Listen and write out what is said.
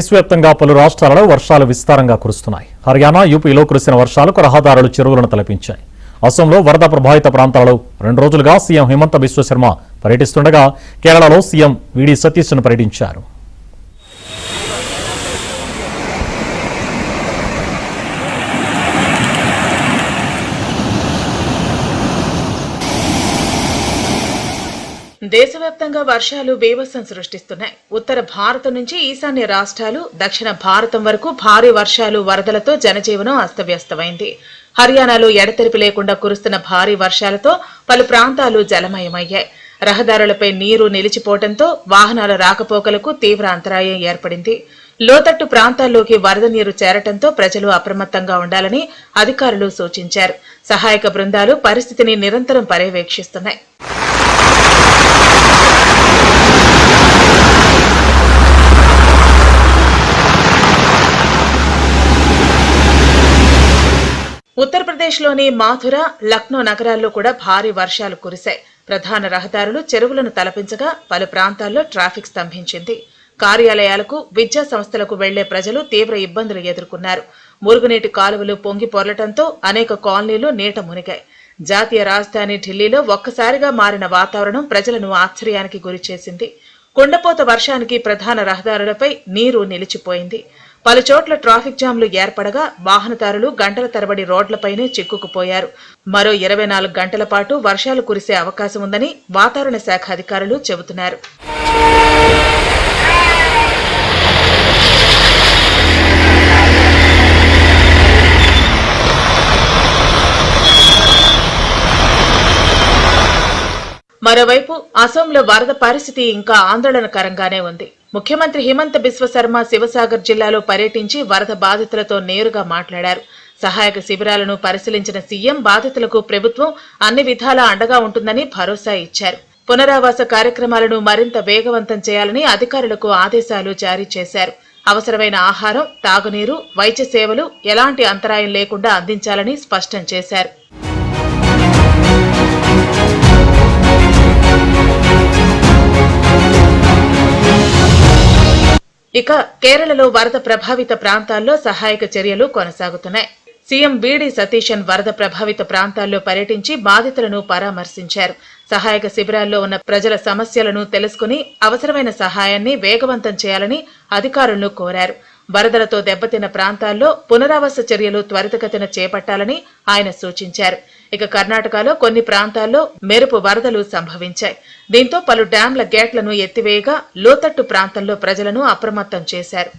దేశవ్యాప్తంగా పలు రాష్ట్రాలలో వర్షాలు విస్తారంగా కురుస్తున్నాయి. హర్యానా, యూపీలో కురిసిన వర్షాలకు రహదారులు చెరువులను తలపించాయి. అసోంలో వరద ప్రభావిత ప్రాంతాలలో 2 రోజులుగా సీఎం హిమంత బిశ్వ శర్మ పర్యటిస్తుండగా కేరళలో సీఎం వీడి సతీష్ను పర్యటించారు. దేశవ్యాప్తంగా వర్షాలు బీభత్సం సృష్టిస్తున్నాయి. ఉత్తర భారతం నుంచి ఈశాన్య రాష్ట్రాలు, దక్షిణ భారతం వరకు భారీ వర్షాలు, వరదలతో జనజీవనం అస్తవ్యస్తమైంది. హర్యానాలో ఎడతెరిపి లేకుండా కురుస్తున్న భారీ వర్షాలతో పలు ప్రాంతాలు జలమయమయ్యాయి. రహదారులపై నీరు నిలిచిపోవడంతో వాహనాల రాకపోకలకు తీవ్ర అంతరాయం ఏర్పడింది. లోతట్టు ప్రాంతాల్లోకి వరద నీరు చేరటంతో ప్రజలు అప్రమత్తంగా ఉండాలని అధికారులు సూచించారు. సహాయక బృందాలు పరిస్థితిని నిరంతరం పర్యవేక్షిస్తున్నాయి. ఉత్తరప్రదేశ్లోని మాథుర, లక్నో నగరాల్లో కూడా భారీ వర్షాలు కురిశాయి. ప్రధాన రహదారులు చెరువులను తలపించగా పలు ప్రాంతాల్లో ట్రాఫిక్ స్తంభించింది. కార్యాలయాలకు, విద్యా సంస్థలకు వెళ్లే ప్రజలు తీవ్ర ఇబ్బందులు ఎదుర్కొన్నారు. మురుగునీటి కాలువలు పొంగి పొర్లటంతో అనేక కాలనీలు నీట మునిగాయి. జాతీయ రాజధాని ఢిల్లీలో ఒక్కసారిగా మారిన వాతావరణం ప్రజలను ఆశ్చర్యానికి గురిచేసింది. కుండపోత వర్షానికి ప్రధాన రహదారులపై నీరు నిలిచిపోయింది. పలుచోట్ల ట్రాఫిక్ జామ్లు ఏర్పడగా వాహనదారులు గంటల తరబడి రోడ్లపైనే చిక్కుకుపోయారు. మరో 24 గంటల పాటు వర్షాలు కురిసే అవకాశం ఉందని వాతావరణ శాఖ అధికారులు చెబుతున్నారు. మరోవైపు అసోంలో వరద పరిస్థితి ఇంకా ఆందోళనకరంగానే ఉంది. ముఖ్యమంత్రి హిమంత బిశ్వ శర్మ శివసాగర్ జిల్లాలో పర్యటించి వరద బాధితులతో నేరుగా మాట్లాడారు. సహాయక శిబిరాలను పరిశీలించిన సీఎం బాధితులకు ప్రభుత్వం అన్ని విధాలా అండగా ఉంటుందని భరోసా ఇచ్చారు. పునరావాస కార్యక్రమాలను మరింత వేగవంతం చేయాలని అధికారులకు ఆదేశాలు జారీ చేశారు. అవసరమైన ఆహారం, తాగునీరు, వైద్య సేవలు ఎలాంటి అంతరాయం లేకుండా అందించాలని స్పష్టం చేశారు. ఇక కేరళలో వరద ప్రభావిత ప్రాంతాల్లో సహాయక చర్యలు కొనసాగుతున్నాయి. సీఎం వీడి సతీశన్ వరద ప్రభావిత ప్రాంతాల్లో పర్యటించి బాధితులను పరామర్శించారు. సహాయక శిబిరాల్లో ఉన్న ప్రజల సమస్యలను తెలుసుకుని అవసరమైన సహాయాన్ని వేగవంతం చేయాలని అధికారులను కోరారు. వరదలతో దెబ్బతిన్న ప్రాంతాల్లో పునరావాస చర్యలు త్వరితగతిన చేపట్టాలని ఆయన సూచించారు. ఇక కర్ణాటకలో కొన్ని ప్రాంతాల్లో మెరుపు వరదలు సంభవించాయి. దీంతో పలు డ్యాంల గేట్లను ఎత్తివేయగా లోతట్టు ప్రాంతంలో ప్రజలను అప్రమత్తం చేశారు.